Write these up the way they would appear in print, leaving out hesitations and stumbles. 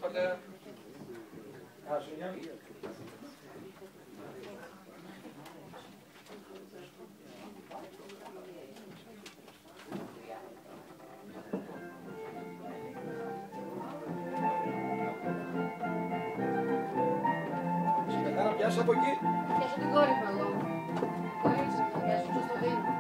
Πατέρα. Συμπεθάρα, πιάσω από εκεί. Πιάσω την κόρη μου εγώ. Κορίτσι, θα πιάσω στο δίνω.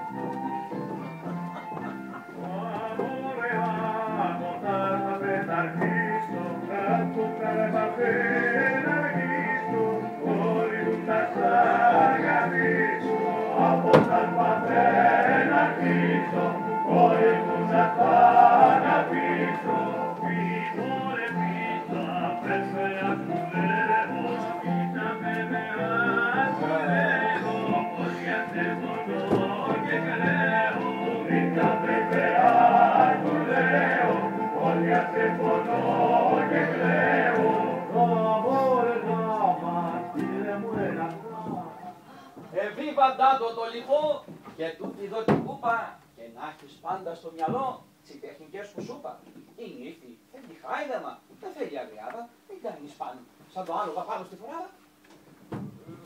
Βαντάντο το λοιπόν και τούτη εδώ την κούπα και να έχεις πάντα στο μυαλό τις τεχνικές που σούπα. Η νύφη θέλει χάιδεμα, δεν θέλει αγριάδα, δεν κάνεις πάνω σαν το άλογα πάνω στη φοράδα.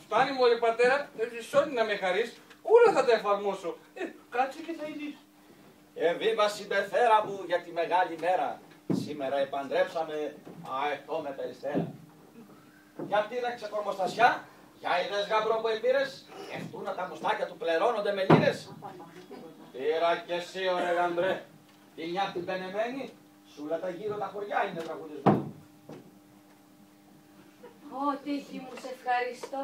Φτάνει μωρέ πατέρα, έχεις όλοι να με χαρείς, όλα θα τα εφαρμόσω. Κάτσε και θα ειδείς. Βήμα συμπεθέρα μου για τη μεγάλη μέρα. Σήμερα επαντρέψαμε αετό με περιστέρα. Γιατί να ξεκορμοστασιά. Για είδες γαμπρό που επήρες, ευτούνα τα μουστάκια του πληρώνονται με λίρες. Πήρα κι εσύ ωραία γαμπρέ, τη νιάτη πενεμένη, σούλα τα γύρω τα χωριά είναι τραγουδισμένη. Ω τύχη μου, σε ευχαριστώ,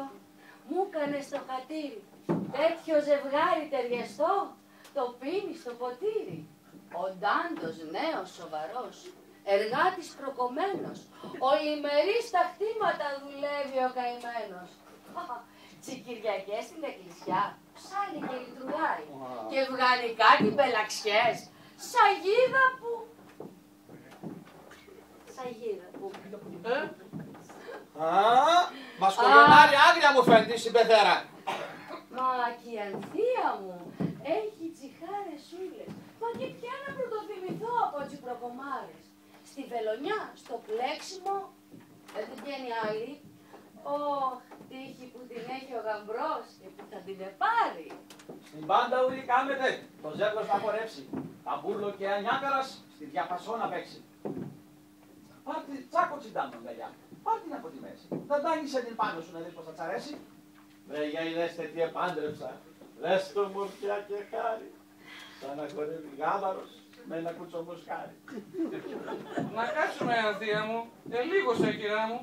μου έκανες το χατήρι, τέτοιο ζευγάρι ταιριαστό, το πίνει στο ποτήρι. Ο Ντάντος νέος σοβαρός, εργάτης προκομμένος, ολημερή στα χτήματα δουλεύει ο καημένος. Τσικυριακές στην εκκλησιά, ψάλει και λειτουργάει και βγάλει κάτι μπελαξιές, σαγίδα που... Σαγίδα που... Μα σκογιονάρι άγρια μου φαίνεται η συμπεθέρα. Μα και η ανθία μου έχει τσιχάρες σούλες, μα και πια να πρωτοθυμηθώ από τσιπροκομάρες. Στη βελονιά, στο πλέξιμο, δεν την βγαίνει άλλη. Τύχη που την έχει ο γαμπρός και που θα την πάρει. Στην πάντα ούλη κάμετε, το ζεύγος θα χορέψει. Ταμπούρλο και ανιάκαρας στη διαπασό να παίξει. Πάρτι τσάκο τσιντάμ τον γαλιά, πάρτι από τη μέση. Δεν τάγησε την πάνω σου να δεις πως θα τσαρέσει. Βρε για είδεστε τι επάντρεψα, δες το μορφιά και χάρη. Σαν να χορεύει γάβαρος με ένα κουτσομουσκάρι. Να κάτσουμε ανθία μου, λίγο σε κυρά μου.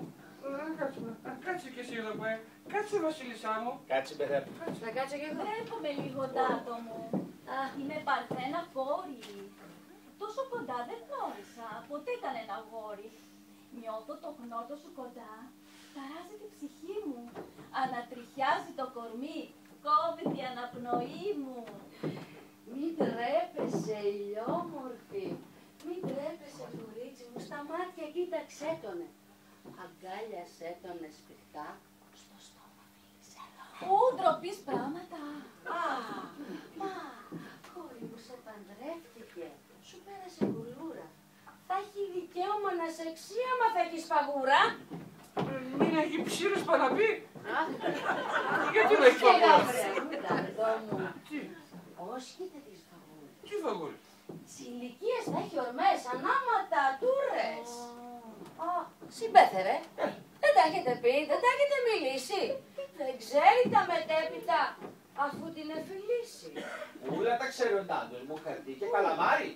Κάτσε και εσύ εδώ που κάτσε βασίλισσά μου. Κάτσε παιδεύω. Να κάτσω και εγώ. Τρέπομαι λίγο Ντάτο μου. Είμαι παρθένα κόρη. Τόσο κοντά δεν γνώρισα ποτέ κανένα αγόρι. Νιώθω το γνώτο σου κοντά, ταράζει την ψυχή μου. Ανατριχιάζει το κορμί, κόβει την αναπνοή μου. Μην τρέπεσαι ηλιόμορφη, μην τρέπεσαι κορίτσι μου, στα μάτια κοίταξέ τονε. Αγκάλιασέ τον εσπιχτά, στο στόμα φίλησε. Ού, ντροπής πράγματα. Μα, κόρη μου σε παντρεύτηκε, σου πέρασε κουλούρα. Θα έχει δικαίωμα να σε εξή άμα θα έχεις φαγούρα. Μην έχει ψήρους παραπεί. Γιατί με έχει φαγούρα. Τι. Όσχεται τις φαγούρες. Τι φαγούρες. Τις ηλικίες θα έχει ορμές, ανάματα, τούρες. Συμπέθερε, δεν τα έχετε πει, δεν τα έχετε μιλήσει. Δεν ξέρει τα μετέπειτα, αφού την εφηλήσει. Ούλα τα ξέρει ο Ντάντος μου, χαρτί και καλαμάρι.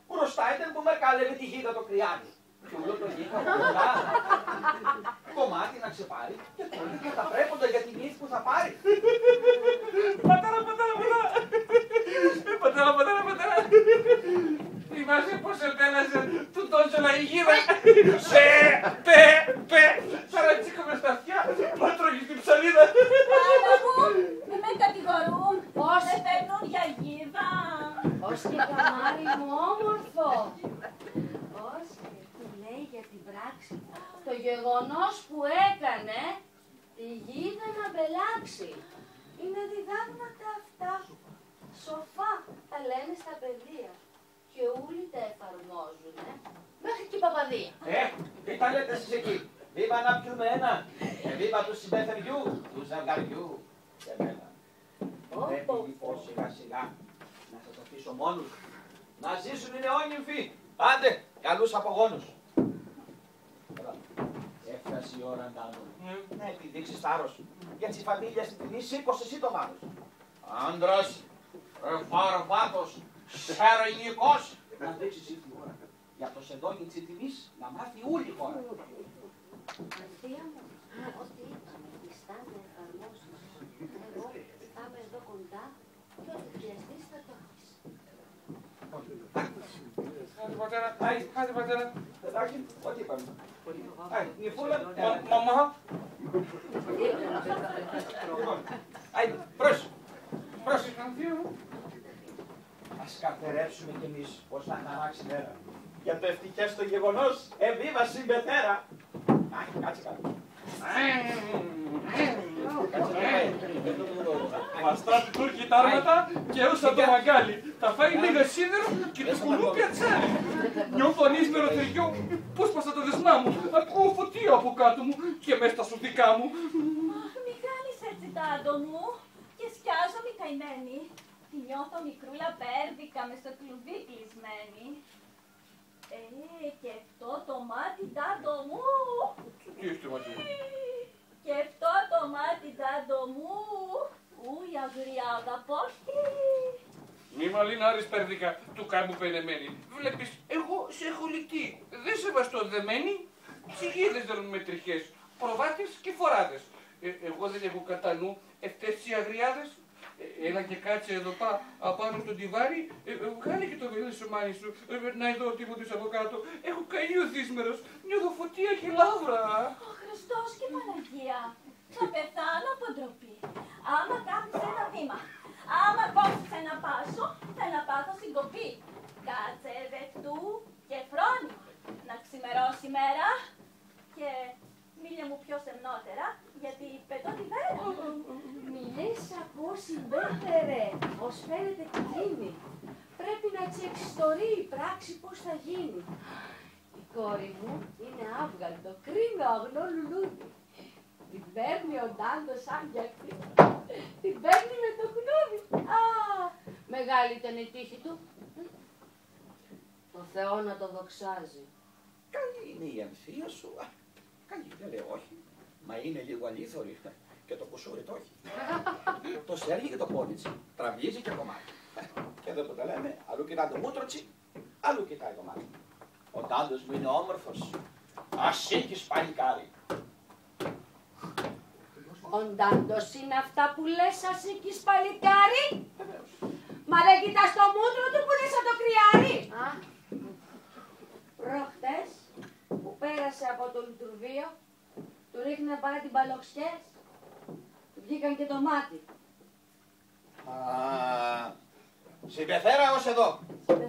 Μπροστά ήταν που με κάλευε τη γίδα το κρυάρι. Κι ούλο το γήκα μπροστά. Κομμάτι να ξεπάρει και πολύ καταπρέποντα για την ύφη που θα πάρει. Πατέρα. Θυμάσαι πως επέλασε του τόσο λαϊκίδα. Πε. Ταρατσίκαμε στα αυτιά, μα τρώγεις την ψαλίδα. Πάνα μου, με κάτι Ως και καμάρι μου όμορφο. Ως και του λέει για την πράξη. Το γεγονός που έκανε τη γη δεν αμπελάξει. Είναι διδάγματα αυτά. Σοφά τα λένε στα παιδεία. Και όλοι τα εφαρμόζουνε. Μέχρι και η παπαδία. Τι τα λέτε εσείς εκεί. Βήμα να πιούμε ένα. Και βήμα του συμπεθεριού, του ζευγαριού. Και εμένα. Πρέπει λοιπόν σιγά σιγά να σας αφήσω μόνους. Να ζήσουν οι νεόνυμφοι. Άντε, καλούς απογόνους. Έφτασε η ώρα, Αντάνο, να επιδείξεις θάρρος. Για τη φαμίλια στην τιμή σήκωσε εσύ το βάρος. Άντρας, ρεφάρβατος, σερενικός. Να δείξεις ήρθε η ώρα. Για το σεντόνι της τιμής να μάθει όλη η χώρα. Θεία μου, ό,τι είπαμε, πιστά να εφαρμόσεις. Εγώ θα είμαι εδώ κοντά και ό,τι χρειαστείς θα το έχεις. Άντε πατέρα, άντε πατέρα. Παιδάκι, ό,τι είπαμε. Νυφούλα, Μαμά. Άιντε, προς. Θεία μου. Ας καρτερέψουμε κι εμείς πως θα χαράξει μέρα. Για το ευτυχές το γεγονός, εβίβα συμπετέρα. Κάτσε κάτω. Βαστάτε Τούρκοι τα άρματα και έωσα το μαγκάλι. Θα φάει λίγα σίδερο και του κουλούπια τσάρι. Νιώθω ανίσμερο θεριό. Πώς πάσα τα δεσμά μου. Ακούω φωτίο από κάτω μου και μέσα στα σουδικά μου. Μη κάνεις έτσι, Τάντο μου. Και σκιάζομαι καημένη. Τη νιώθω μικρούλα πέρδικα μες στο κλουβί κλεισμένη. Και αυτό το μάτι, Τάντο μου. Τι έχετε μαζί μου. Και αυτό το μάτι, Τάντο μου. Ου, η αγριάδα πόστη. Μη μαλινάρεις πέρδικα του κάμπου πενεμένη. Βλέπεις, εγώ σε έχω λυκτεί. Δεν σε βαστώ δεμένη. Ψυγίδες δέρνουν με τριχές. Προβάτες και φοράδες. Εγώ δεν έχω κατά νου αυτές οι αγριάδες. Έλα και κάτσε εδώ απάνω στο τιβάρι, βγάλε και το βελίσσομάνι σου, να εδώ ο Τίμωτης από κάτω. Έχω καεί ο δύσμερος, νιώθω φωτία και λαύρα. Ο Χριστός και η Παναγία. Θα πεθάνω από ντροπή. Άμα κάθεις ένα βήμα, άμα κόψεις ένα πάσο, θα να πάθω συγκοπή. Κάτσε δευτού και φρόνημα, να ξημερώσει η μέρα και μίλια μου πιο σεμνότερα, γιατί πετώ τη βέρα. Μιλές από συμπέφερε, ως φαίνεται κλείνει. Πρέπει να τσεξιστορεί η πράξη πώς θα γίνει. Η κόρη μου είναι άβγαλτο, κρίνο αγνό λουλούδι. Την παίρνει ο Ντάντος σαν γιατρή. Την παίρνει με το κνούδι. Α, μεγάλη ήταν η τύχη του. Το Θεό να το δοξάζει. Καλή είναι η αμφία σου. Καλή, δεν λέω όχι. Μα είναι λίγο αλήθωρη. Και το κουσούρι το έχει. Το σέργει και το πόνιτσι. Τραβίζει και κομμάτι. Και εδώ που τα λέμε, αλλού κοιτάει το μούτροτσι, αλλού κοιτάει το μάτι. Ο Ντάντος μου είναι όμορφος. Ασίκης παλικάρι. Ο Ντάντος είναι αυτά που λες ασίκης παλικάρι. Μα δεν κοιτάς το μούτρο του που είναι σαν το κρυάρι. Προχτές που πέρασε από το λειτουργείο, του ρίχνε πάρα την παλοξιές. Του βγήκαν και το μάτι. Συμπεθέρα ως εδώ.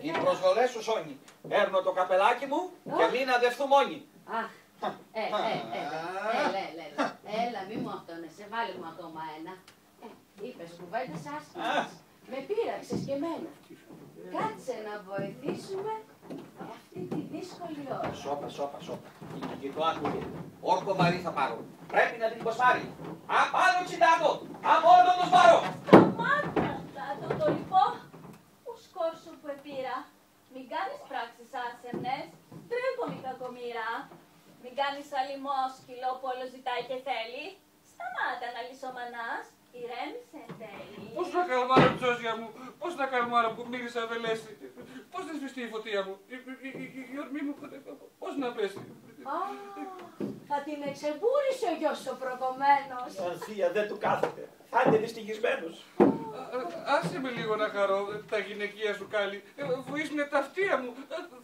Οι προσβολές σου σώνει. Παίρνω το καπελάκι μου και μην αδευτού μόνοι. Αχ, έλα, μη μου αυτόνεσαι, βάλε μου ακόμα ένα. Είπες κουβέντες άσχημες, με πείραξες και εμένα. Κάτσε να βοηθήσουμε αυτή τη δύσκολη ώρα. Σόπα. Και το άκουγε. Όρκο βαρύ θα πάρω. Πρέπει να την κοσάρει. Απάνω τσιτάτο. Απάνω το σπάρω. Σταμάτα, Τάντο το λοιπόν. Ου σκόρσου που επήρα. Μην κάνεις πράξεις άσεμνες. Τρέχομαι η κακομοίρα. Μην κάνεις αλημό σκυλό που όλο ζητάει και θέλει. Σταμάτα να λυσομανάς. Ηρέμησε εν τέλει. Πώς να καλμάρω ψώσια μου, πώς να καλμάρω που μύρισα βελέστη, πώς να σβηστεί η φωτία μου, η ορμή μου, πώς να πέσει. Θα την εξεμπούρησε ο γιος σου προκομμένος. Ανθία δεν του κάθεται. Θα είναι δυστυχισμένος. Άσε με λίγο να χαρώ τα γυναικεία σου κάλλη. Βοήσουνε τα αυτία μου.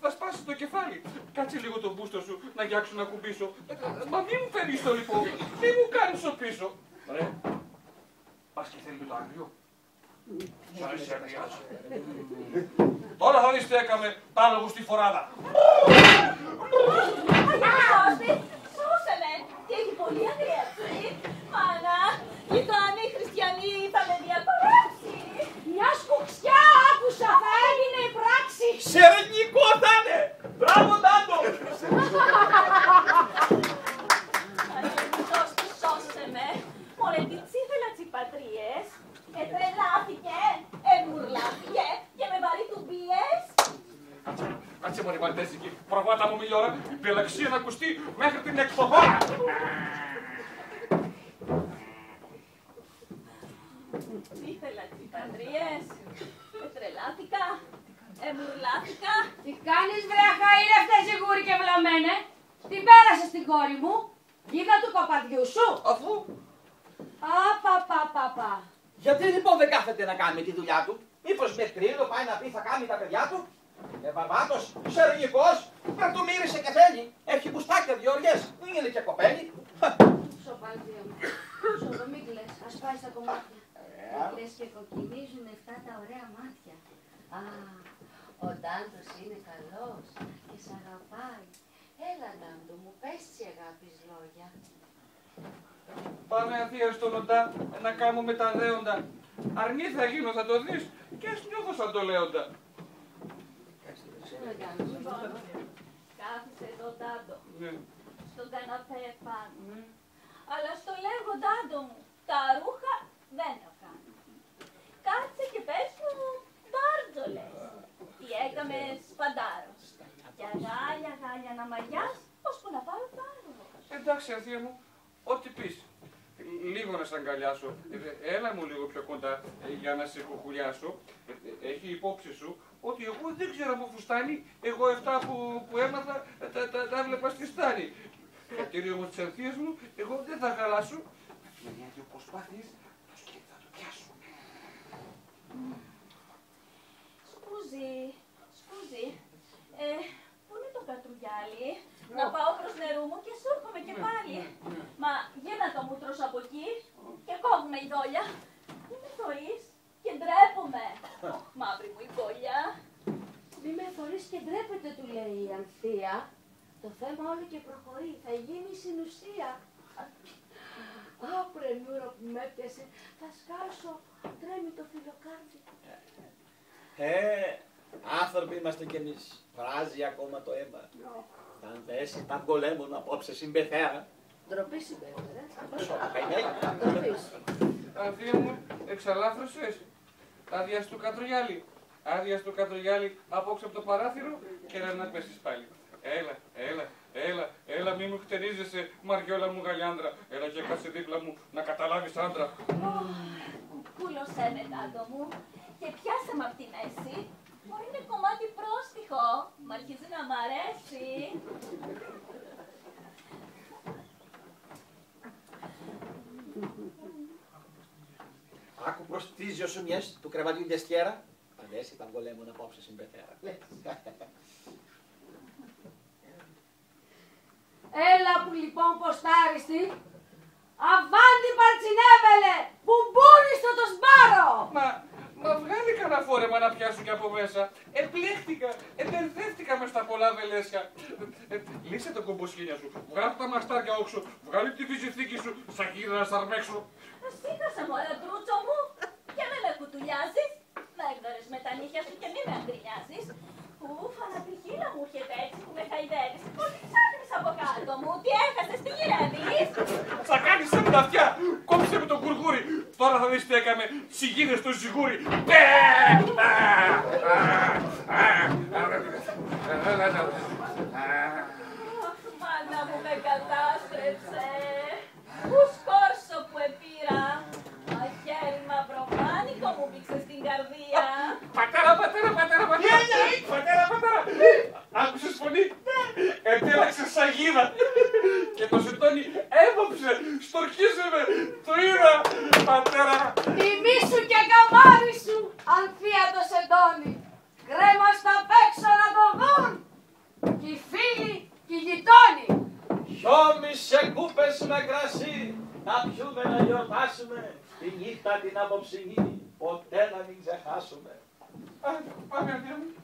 Θα σπάσει το κεφάλι. Κάτσε λίγο τον μπούστο σου να γιάξω να κουμπίσω. Μα μη μου φέρεις το λοιπόν. Μη μου κάνεις το πίσω. Ωραία. Πας και θέλει το άγριο. Τώρα θα δεις τι έκαμε τ' άλογο στη φοράδα. Σώσε με! Τι έχει πολύ αγριέψει! Μάνα, γειτόνι οι χριστιανοί θα με διαπαράξει! Μια σκουξιά άκουσα, θα έγινε η πράξη. Σερνικό θα είναι! Μπράβο, Ντάντο! Σώσε με! Μωρέ, τι τσίφελα τσιπατρίες! Τρελάθηκε, μουρλάθηκε και με βαρύ του μπίες! Κάτσε μωρή Μαλτέζικη, προβάτα μου μιλιόρα, η πελαξία να ακουστεί μέχρι την εκποχώρα. Τσίφελα τσιπατρίες! Τρελάθηκα, μουρλάθηκα! Τι κάνεις βρε χαΐρευτε ζυγούρι και βλαμμένε. Τι πέρασες στην κόρη μου. Γίδα του παπαδιού σου. Αφού. Απαπαπαπα. Γιατί λοιπόν δεν κάθεται να κάνει τη δουλειά του? Μήπως με κρύο πάει να πει θα κάνει τα παιδιά του? Βαρβάτος, σεργικός, δεν του μύρισε και θέλει. Έχει μπουστάκια δυο οριές, δεν είναι και κοπέλι. Σοπαλδία μου. Σοδο μην κλαις, ας πάει στα κομμάτια. Μην κλαις και κοκκινίζουν αυτά τα ωραία μάτια. Α, ο Ντάντος είναι καλός και σ' αγαπάει. Έλα Ντάντο μου, πες της αγάπης λόγια. Πάμε Αθία στον Οντά να κάνουμε τα δέοντα. Αρνή θα γίνω, θα το δεις και ας νιώθω σαν το λέοντα. Κάθισε εδώ Ντάντο, Ναι. στον καναπέ πάνω. Αλλά στο λέγω Ντάντο μου, τα ρούχα δεν τα κάνω. Κάτσε και πες μου μπάρτζολες. Τι έκαμε σπαντάρο. Για γάλια να μαγιάς, ώσπου να πάρω θάρρο. Εντάξει Αθία μου, ό,τι πεις. Λίγο να σ' αγκαλιάσω. Έλα μου λίγο πιο κοντά για να σε κουκουλιάσω. Έχει υπόψη σου ότι εγώ δεν ξέρω από φουστάνι. Εγώ αυτά που έμαθα τα βλέπα στη στάνη. Κύριε όμως της Ανθίας μου, εγώ δεν θα χαλάσω. Με μια-δυο προσπάθειες το σκύλι θα το πιάσω. Σκούζι, πού είναι το κατρουγιάλι? Να πάω προς νερού μου και σου έρχομαι και πάλι. Μα γίνα το μούτρος από εκεί και κόβουμε η δόλια. Δεν με θωρείς και ντρέπομαι. Μαύρη μου η κόλια. Μη με θωρείς και ντρέπεται, του λέει η Ανθία. Το θέμα όλο και προχωρεί, θα γίνει συνουσία. Άπρε νούρα που με έπιασε, θα σκάσω, τρέμει το φιλοκάρδι. Άνθρωποι είμαστε κι εμείς. Βράζει ακόμα το αίμα. Θα δέσει τα γκολέμων απόψε συμπεθέρα. Ντροπή συμπέφερε. Ντροπή. Ανθία μου, εξαλάφρωσες. Άδεια στο κατρογιάλι. Άδεια στο κατρογιάλι, απόξε από το παράθυρο και να πέσεις πάλι. Έλα, μη μου χτερίζεσαι, Μαριόλα μου γαλιάνδρα. Έλα και κάτσε δίπλα μου να καταλάβεις άντρα. Κούλωσέ με Ντάντο μου και πιάσε με απ' τη μέση. Μου είναι κομμάτι πρόστιχο, μ' αρχίζει να μ' αρέσει. Άκου προστίζει ο Σουμιές του κρεβατιού ντεστιέρα. Θα δέσει τα γκολέμων απόψε συμπεθέρα. Έλα που λοιπόν ποστάριστη. Αβάντι παρτσινέβελε, μπούμπούρι στο το σπάρο. Μα βγάλει κανένα φόρεμα να πιάσω κι από μέσα. Επλέχτηκα, εμπερδεύτηκα μες στα πολλά βελέσια. Λύσε το κομποσχήνια σου, βγάλε τα μαστάρια όξω, βγάλε τη βυζιθήκη σου, σακίδα να σαρμέξω. Σήκωσε μωρέ τρούτσο μου και με κουτουλιάζεις. Να έκδορες με τα νύχια σου και μη με αγκρινιάζεις. Ουφ, ανατριχίλα μου έρχεται έτσι που με χαϊδεύεις. Πολύ ψάχνεις από κάτω μου, τι έχασες, τι γυρεύεις. Τσακάνισε μου τα αυτιά, κόψε με τον κουργούρι. Τώρα θα δεις τι έκαμε, σιγίδες στο ζυγούρι. Μάνα μου με κατάστρεψε. Πού σκόρσο που επήρα. Μαχαίρι μαυρομάνικο μου μπήξε στην καρδία. Πατέρα. Άκουσες φωνή, επέλεξε σαγίδα. Και το σεντόνι έβοψε, στορκίζε με, το είδα, πατέρα. Τιμήσου και καμάρι σου, Ανθία το σεντόνι. Κρέμα στα παίξω να το δουν. Κι οι φίλοι κι οι γειτόνοι. Χιόμισε κούπες με κρασί, να πιούμε να γιορτάσουμε τη νύχτα την απόψινή, ποτέ να μην ξεχάσουμε. Πάμε, αδεία μου.